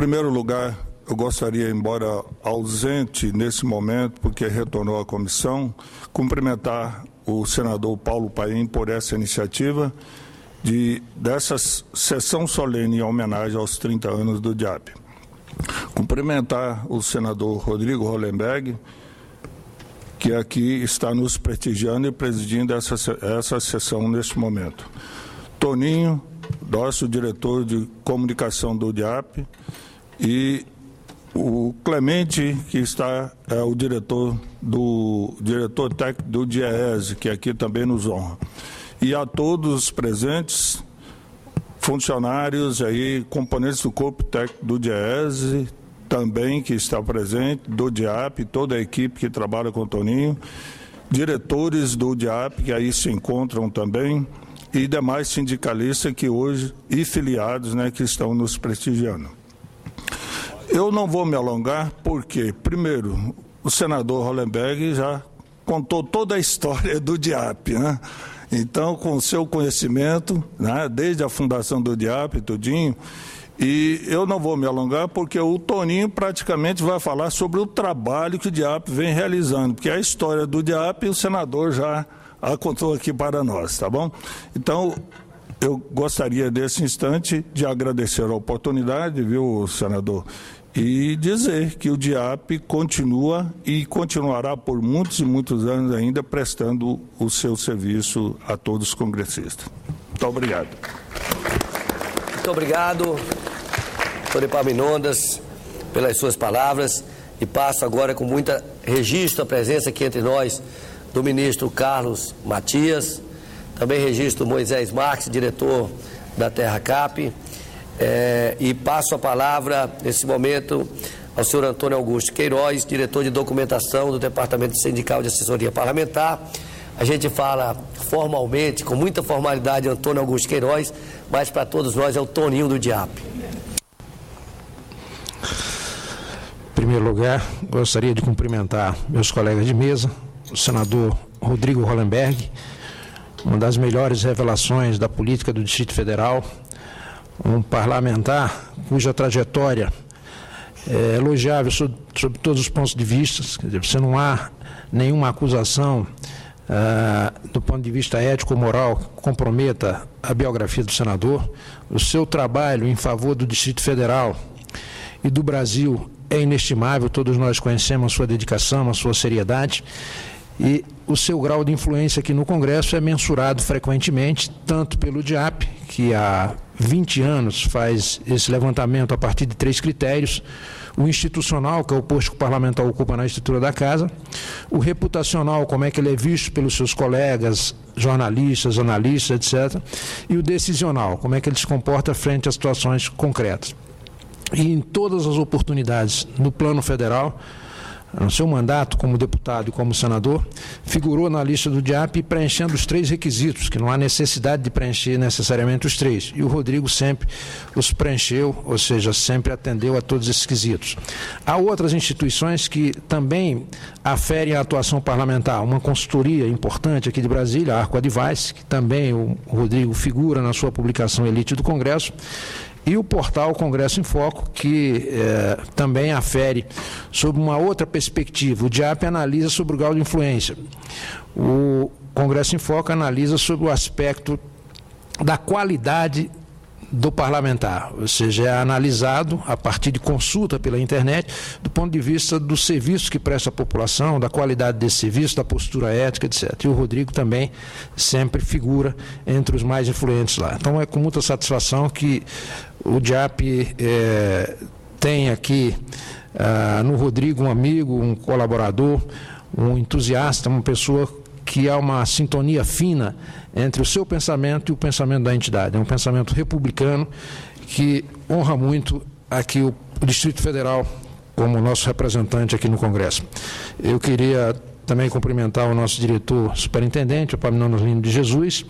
primeiro lugar, eu gostaria, embora ausente nesse momento, porque retornou à comissão, cumprimentar o senador Paulo Paim por essa iniciativa dessa sessão solene em homenagem aos 30 anos do DIAP. Cumprimentar o senador Rodrigo Hollenberg, que aqui está nos prestigiando e presidindo essa sessão neste momento. Toninho, nosso diretor de comunicação do DIAP, e o Clemente, que é o diretor técnico do DIEESE, que aqui também nos honra. E a todos os presentes, funcionários aí, componentes do corpo técnico do DIEESE, também que está presente, do DIAP, toda a equipe que trabalha com o Toninho, diretores do DIAP, que aí se encontram também, e demais sindicalistas que hoje, e filiados, né, que estão nos prestigiando. Eu não vou me alongar porque, primeiro, o senador Hollenberg já contou toda a história do DIAP, né? Então, com o seu conhecimento, né, desde a fundação do DIAP, tudinho, e eu não vou me alongar porque o Toninho praticamente vai falar sobre o trabalho que o DIAP vem realizando, porque a história do DIAP o senador já a contou aqui para nós, tá bom? Então, eu gostaria nesse instante de agradecer a oportunidade, viu, senador, e dizer que o DIAP continua e continuará por muitos e muitos anos ainda prestando o seu serviço a todos os congressistas. Muito obrigado. Muito obrigado, doutor Epaminondas, pelas suas palavras, e passo agora com muita registro a presença aqui entre nós do ministro Carlos Matias, também registro Moisés Marques, diretor da Terra Cap, e passo a palavra, nesse momento, ao senhor Antônio Augusto Queiroz, diretor de documentação do Departamento Sindical de Assessoria Parlamentar. A gente fala formalmente, com muita formalidade, Antônio Augusto Queiroz, mas para todos nós é o Toninho do DIAP. Em primeiro lugar, gostaria de cumprimentar meus colegas de mesa, o senador Rodrigo Hollenberg, uma das melhores revelações da política do Distrito Federal, um parlamentar cuja trajetória é elogiável sob todos os pontos de vista. Quer dizer, você não há nenhuma acusação do ponto de vista ético ou moral que comprometa a biografia do senador. O seu trabalho em favor do Distrito Federal e do Brasil é inestimável, todos nós conhecemos a sua dedicação, a sua seriedade, e o seu grau de influência aqui no Congresso é mensurado frequentemente, tanto pelo DIAP, que há 20 anos faz esse levantamento a partir de 3 critérios, o institucional, que é o posto que o parlamentar ocupa na estrutura da Casa, o reputacional, como é que ele é visto pelos seus colegas, jornalistas, analistas, etc., e o decisional, como é que ele se comporta frente a situações concretas. E em todas as oportunidades no plano federal, no seu mandato como deputado e como senador, figurou na lista do DIAP preenchendo os 3 requisitos, que não há necessidade de preencher necessariamente os 3. E o Rodrigo sempre os preencheu, ou seja, sempre atendeu a todos esses quesitos. Há outras instituições que também aferem a atuação parlamentar. Uma consultoria importante aqui de Brasília, a Arco Advice, que também o Rodrigo figura na sua publicação Elite do Congresso, e o portal Congresso em Foco, que também afere sob uma outra perspectiva. O DIAP analisa sobre o grau de influência. O Congresso em Foco analisa sobre o aspecto da qualidade do parlamentar, ou seja, é analisado a partir de consulta pela internet, do ponto de vista do serviço que presta à população, da qualidade desse serviço, da postura ética, etc. E o Rodrigo também sempre figura entre os mais influentes lá. Então é com muita satisfação que o DIAP tem aqui no Rodrigo um amigo, um colaborador, um entusiasta, uma pessoa que há uma sintonia fina entre o seu pensamento e o pensamento da entidade. É um pensamento republicano que honra muito aqui o Distrito Federal como nosso representante aqui no Congresso. Eu queria também cumprimentar o nosso diretor superintendente, o Epaminondas Lino de Jesus,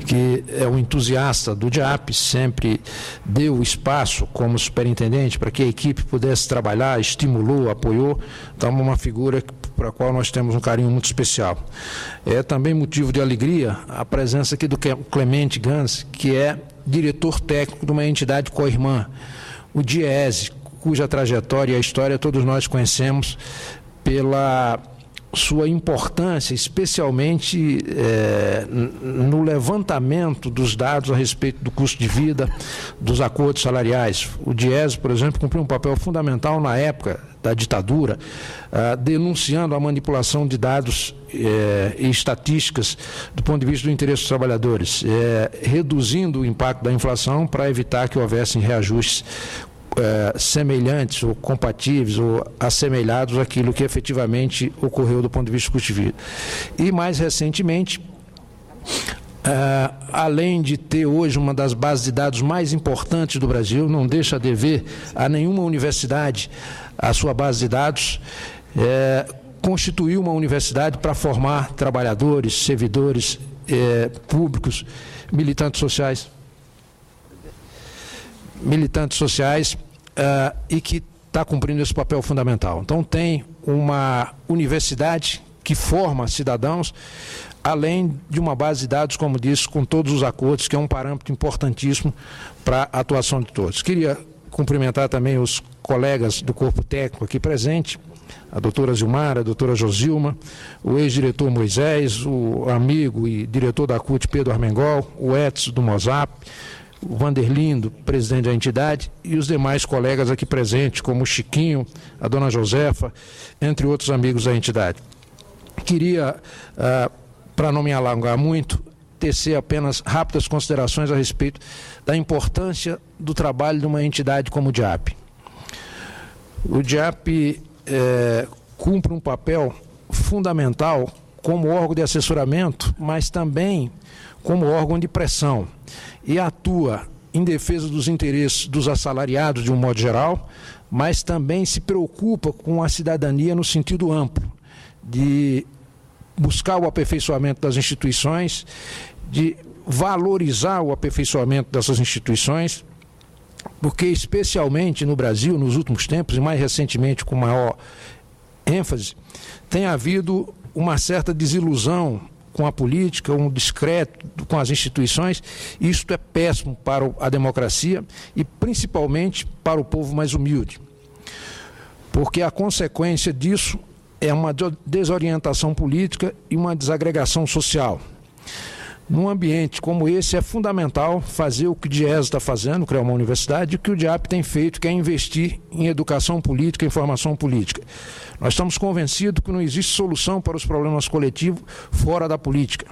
que é um entusiasta do DIAP, sempre deu espaço como superintendente para que a equipe pudesse trabalhar, estimulou, apoiou. Então, uma figura para a qual nós temos um carinho muito especial. É também motivo de alegria a presença aqui do Clemente Gans, que é diretor técnico de uma entidade co-irmã, o DIEESE, cuja trajetória e a história todos nós conhecemos pela sua importância, especialmente no levantamento dos dados a respeito do custo de vida, dos acordos salariais. O DIEESE, por exemplo, cumpriu um papel fundamental na época da ditadura, denunciando a manipulação de dados e estatísticas do ponto de vista do interesse dos trabalhadores, reduzindo o impacto da inflação para evitar que houvessem reajustes semelhantes ou compatíveis ou assemelhados àquilo que efetivamente ocorreu do ponto de vista do custo de vida. E mais recentemente, além de ter hoje uma das bases de dados mais importantes do Brasil, não deixa a dever a nenhuma universidade a sua base de dados, constituiu uma universidade para formar trabalhadores, servidores públicos, militantes sociais, e que está cumprindo esse papel fundamental. Então, tem uma universidade que forma cidadãos, além de uma base de dados, como disse, com todos os acordos, que é um parâmetro importantíssimo para a atuação de todos. Queria cumprimentar também os colegas do corpo técnico aqui presente, a doutora Zilmar, a doutora Josilma, o ex-diretor Moisés, o amigo e diretor da CUT, Pedro Armengol, o Edson do Mozap, o Vanderlindo, presidente da entidade, e os demais colegas aqui presentes, como o Chiquinho, a dona Josefa, entre outros amigos da entidade. Queria, para não me alongar muito, tecer apenas rápidas considerações a respeito da importância do trabalho de uma entidade como o DIAP. O DIAP cumpre um papel fundamental como órgão de assessoramento, mas também como órgão de pressão, e atua em defesa dos interesses dos assalariados de um modo geral, mas também se preocupa com a cidadania no sentido amplo, de buscar o aperfeiçoamento das instituições, de valorizar o aperfeiçoamento dessas instituições, porque especialmente no Brasil, nos últimos tempos, e mais recentemente com maior ênfase, tem havido uma certa desilusão com a política, um descrédito com as instituições. Isto é péssimo para a democracia e principalmente para o povo mais humilde, porque a consequência disso é uma desorientação política e uma desagregação social. Num ambiente como esse, é fundamental fazer o que o DIEESE está fazendo, criar uma universidade, e o que o DIAP tem feito, que é investir em educação política, em formação política. Nós estamos convencidos que não existe solução para os problemas coletivos fora da política.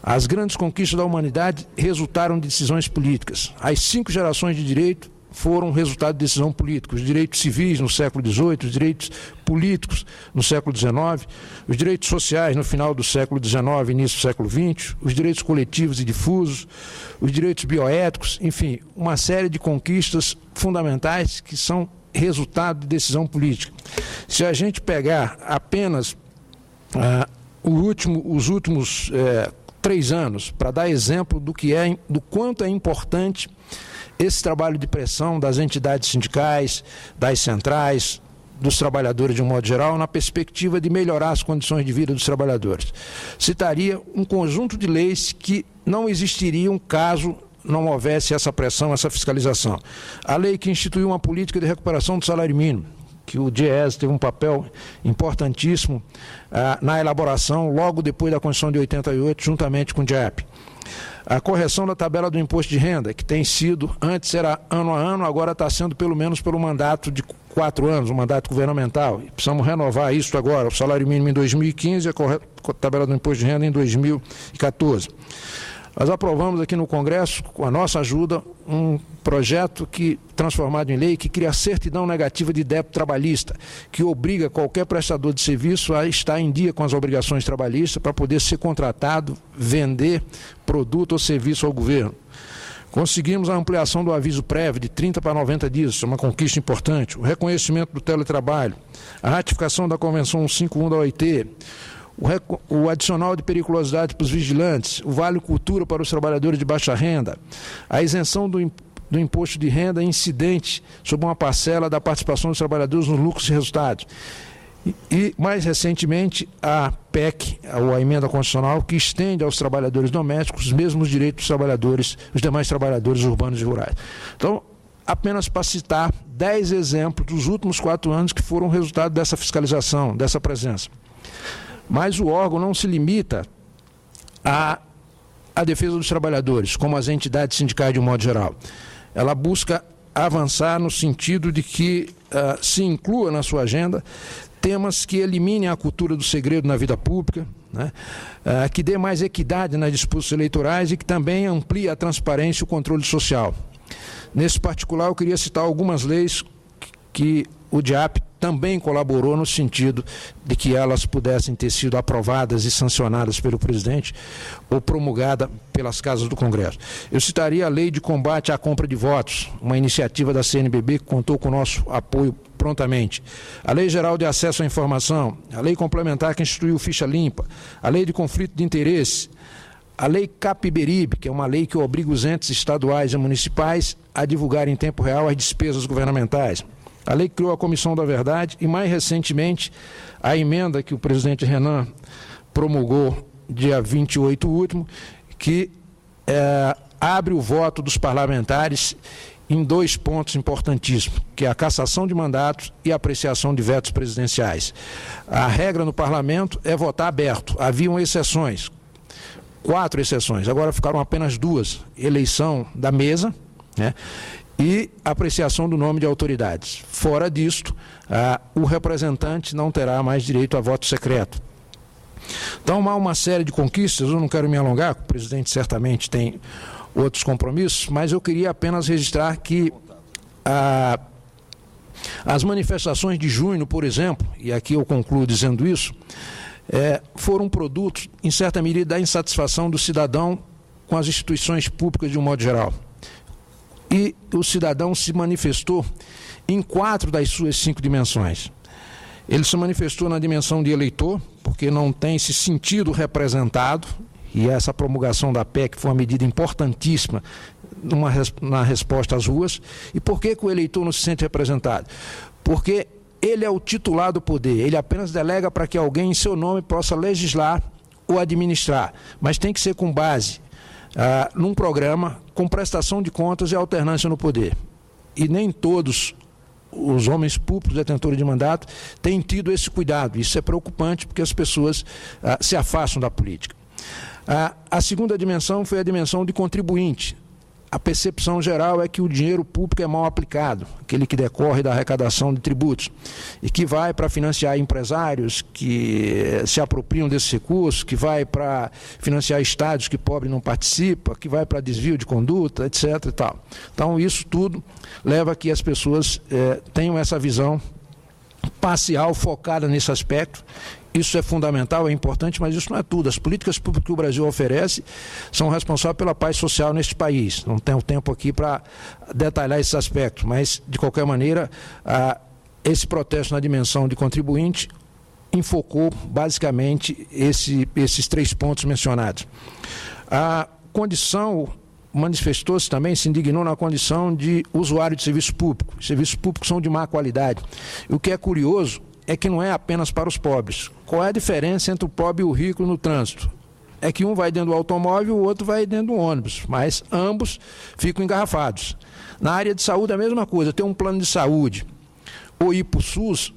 As grandes conquistas da humanidade resultaram de decisões políticas. As 5 gerações de direito foram resultado de decisão política. Os direitos civis no século XVIII, os direitos políticos no século XIX, os direitos sociais no final do século XIX, início do século XX, os direitos coletivos e difusos, os direitos bioéticos, enfim, uma série de conquistas fundamentais que são resultado de decisão política. Se a gente pegar apenas os últimos 3 anos, para dar exemplo do quanto é importante esse trabalho de pressão das entidades sindicais, das centrais, dos trabalhadores de um modo geral, na perspectiva de melhorar as condições de vida dos trabalhadores. Citaria um conjunto de leis que não existiriam caso não houvesse essa pressão, essa fiscalização. A lei que instituiu uma política de recuperação do salário mínimo, que o DIEESE teve um papel importantíssimo na elaboração, logo depois da Constituição de 88, juntamente com o DIAP. A correção da tabela do imposto de renda, que tem sido, antes era ano a ano, agora está sendo pelo menos pelo mandato de 4 anos, um mandato governamental. E precisamos renovar isso agora, o salário mínimo em 2015 e a tabela do imposto de renda em 2014. Nós aprovamos aqui no Congresso, com a nossa ajuda, um projeto transformado em lei que cria a certidão negativa de débito trabalhista, que obriga qualquer prestador de serviço a estar em dia com as obrigações trabalhistas para poder ser contratado, vender produto ou serviço ao governo. Conseguimos a ampliação do aviso prévio de 30 para 90 dias, isso é uma conquista importante, o reconhecimento do teletrabalho, a ratificação da Convenção 151 da OIT, o adicional de periculosidade para os vigilantes, o Vale Cultura para os trabalhadores de baixa renda, a isenção do imposto de renda incidente sobre uma parcela da participação dos trabalhadores nos lucros e resultados. E, mais recentemente, a PEC, ou a emenda constitucional, que estende aos trabalhadores domésticos os mesmos direitos dos trabalhadores, os demais trabalhadores urbanos e rurais. Então, apenas para citar 10 exemplos dos últimos 4 anos que foram resultado dessa fiscalização, dessa presença. Mas o órgão não se limita à defesa dos trabalhadores, como as entidades sindicais de um modo geral. Ela busca avançar no sentido de que se inclua na sua agenda temas que eliminem a cultura do segredo na vida pública, né? Que dê mais equidade nas disputas eleitorais e que também amplie a transparência e o controle social. Nesse particular, eu queria citar algumas leis que o DIAP também colaborou no sentido de que elas pudessem ter sido aprovadas e sancionadas pelo presidente ou promulgadas pelas casas do Congresso. Eu citaria a Lei de Combate à Compra de Votos, uma iniciativa da CNBB que contou com o nosso apoio prontamente. A Lei Geral de Acesso à Informação, a Lei Complementar que instituiu Ficha Limpa, a Lei de Conflito de Interesse, a Lei Capiberibe, que é uma lei que obriga os entes estaduais e municipais a divulgar em tempo real as despesas governamentais. A lei criou a Comissão da Verdade e, mais recentemente, a emenda que o presidente Renan promulgou dia 28 último, que abre o voto dos parlamentares em 2 pontos importantíssimos, que é a cassação de mandatos e a apreciação de vetos presidenciais. A regra no parlamento é votar aberto. Haviam exceções, 4 exceções, agora ficaram apenas 2. Eleição da mesa, né? E apreciação do nome de autoridades. Fora disto, o representante não terá mais direito a voto secreto. Então, há uma série de conquistas, eu não quero me alongar, o presidente certamente tem outros compromissos, mas eu queria apenas registrar que as manifestações de junho, por exemplo, e aqui eu concluo dizendo isso, foram produtos, em certa medida, da insatisfação do cidadão com as instituições públicas de um modo geral. E o cidadão se manifestou em 4 das suas 5 dimensões. Ele se manifestou na dimensão de eleitor, porque não tem se sentido representado, e essa promulgação da PEC foi uma medida importantíssima na resposta às ruas. E por que o eleitor não se sente representado? Porque ele é o titular do poder, ele apenas delega para que alguém em seu nome possa legislar ou administrar, mas tem que ser com base num programa com prestação de contas e alternância no poder. E nem todos os homens públicos detentores de mandato têm tido esse cuidado. Isso é preocupante porque as pessoas se afastam da política. A segunda dimensão foi a dimensão de contribuinte. A percepção geral é que o dinheiro público é mal aplicado, aquele que decorre da arrecadação de tributos, e que vai para financiar empresários que se apropriam desses recursos, que vai para financiar estádios que pobre não participa, que vai para desvio de conduta, etc. e tal. Então, isso tudo leva a que as pessoas tenham essa visão parcial, focada nesse aspecto. Isso é fundamental, é importante, mas isso não é tudo. As políticas públicas que o Brasil oferece são responsáveis pela paz social neste país. Não tenho tempo aqui para detalhar esses aspectos, mas, de qualquer maneira, esse protesto na dimensão de contribuinte enfocou, basicamente, esses 3 pontos mencionados. A condição manifestou-se também, se indignou na condição de usuário de serviço público. Os serviços públicos são de má qualidade. E o que é curioso é que não é apenas para os pobres. Qual é a diferença entre o pobre e o rico no trânsito? É que um vai dentro do automóvel e o outro vai dentro do ônibus, mas ambos ficam engarrafados. Na área de saúde, a mesma coisa. Tem um plano de saúde ou ir para o SUS,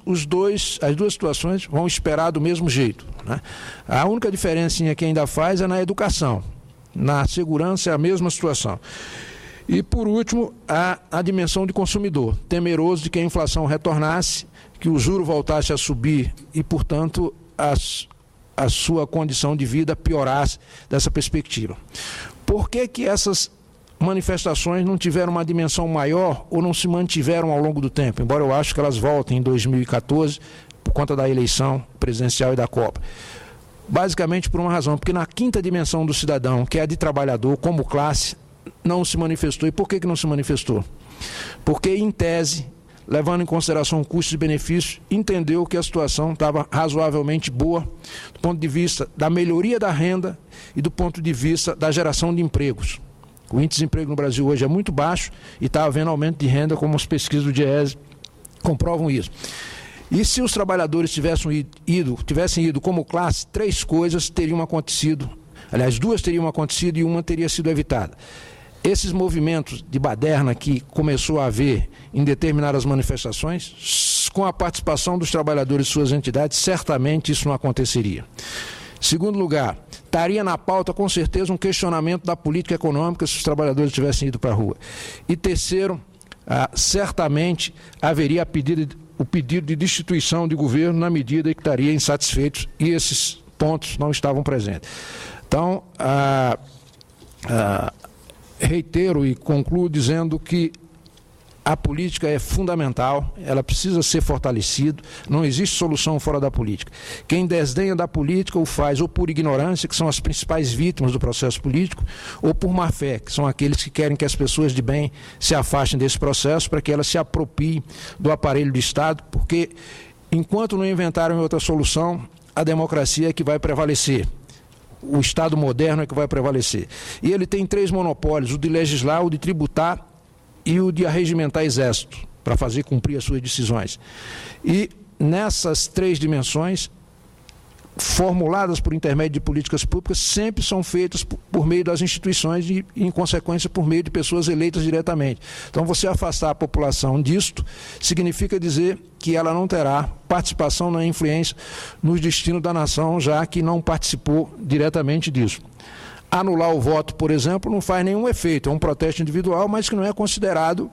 as duas situações vão esperar do mesmo jeito, né? A única diferença que ainda faz é na educação. Na segurança é a mesma situação. E, por último, a dimensão de consumidor, temeroso de que a inflação retornasse, que o juro voltasse a subir e, portanto, a sua condição de vida piorasse dessa perspectiva. Por que essas manifestações não tiveram uma dimensão maior ou não se mantiveram ao longo do tempo? Embora eu acho que elas voltem em 2014, por conta da eleição presidencial e da Copa. Basicamente por uma razão, porque na 5ª dimensão do cidadão, que é a de trabalhador, como classe, não se manifestou. E por que não se manifestou? Porque, em tese, levando em consideração custos e benefícios, entendeu que a situação estava razoavelmente boa do ponto de vista da melhoria da renda e do ponto de vista da geração de empregos. O índice de desemprego no Brasil hoje é muito baixo e está havendo aumento de renda, como as pesquisas do DIEESE comprovam isso. E se os trabalhadores tivessem ido como classe, 3 coisas teriam acontecido. Aliás, 2 teriam acontecido e uma teria sido evitada. esses movimentos de baderna que começou a haver em determinadas manifestações, com a participação dos trabalhadores e suas entidades, certamente isso não aconteceria. Segundo lugar, estaria na pauta com certeza um questionamento da política econômica se os trabalhadores tivessem ido para a rua. E terceiro, certamente haveria o pedido de destituição de governo na medida em que estaria insatisfeitos, e esses pontos não estavam presentes. Então, reitero e concluo dizendo que a política é fundamental, ela precisa ser fortalecida, não existe solução fora da política. Quem desdenha da política o faz ou por ignorância, que são as principais vítimas do processo político, ou por má fé, que são aqueles que querem que as pessoas de bem se afastem desse processo para que elas se apropriem do aparelho do Estado, porque enquanto não inventarem outra solução, a democracia é que vai prevalecer. O Estado moderno é que vai prevalecer. E ele tem 3 monopólios: o de legislar, o de tributar e o de arregimentar exército, para fazer cumprir as suas decisões. E nessas 3 dimensões, formuladas por intermédio de políticas públicas, sempre são feitas por meio das instituições e, em consequência, por meio de pessoas eleitas diretamente. Então, você afastar a população disto significa dizer que ela não terá participação na influência nos destinos da nação, já que não participou diretamente disso. Anular o voto, por exemplo, não faz nenhum efeito, é um protesto individual, mas que não é considerado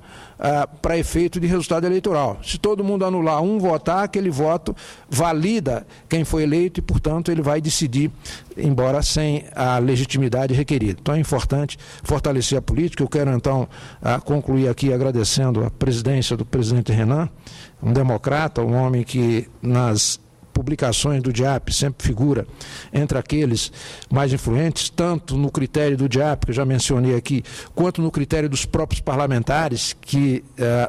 para efeito de resultado eleitoral. Se todo mundo anular um votar, aquele voto valida quem foi eleito e, portanto, ele vai decidir, embora sem a legitimidade requerida. Então é importante fortalecer a política. Eu quero, então, concluir aqui agradecendo a presidência do presidente Renan, um democrata, um homem que nas publicações do DIAP sempre figura entre aqueles mais influentes, tanto no critério do DIAP, que eu já mencionei aqui, quanto no critério dos próprios parlamentares que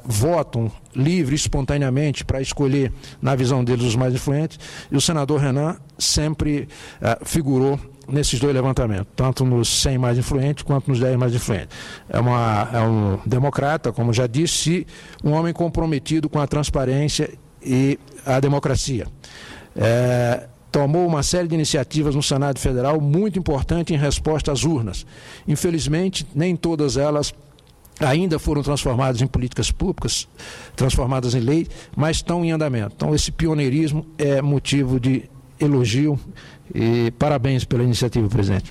votam livre e espontaneamente para escolher, na visão deles, os mais influentes, e o senador Renan sempre figurou nesses 2 levantamentos, tanto nos 100 mais influentes quanto nos 10 mais influentes. É um democrata, como já disse, um homem comprometido com a transparência e a democracia. Tomou uma série de iniciativas no Senado Federal muito importante em resposta às urnas. Infelizmente, nem todas elas ainda foram transformadas em políticas públicas, transformadas em lei, mas estão em andamento. Então, esse pioneirismo é motivo de elogio e parabéns pela iniciativa, presidente.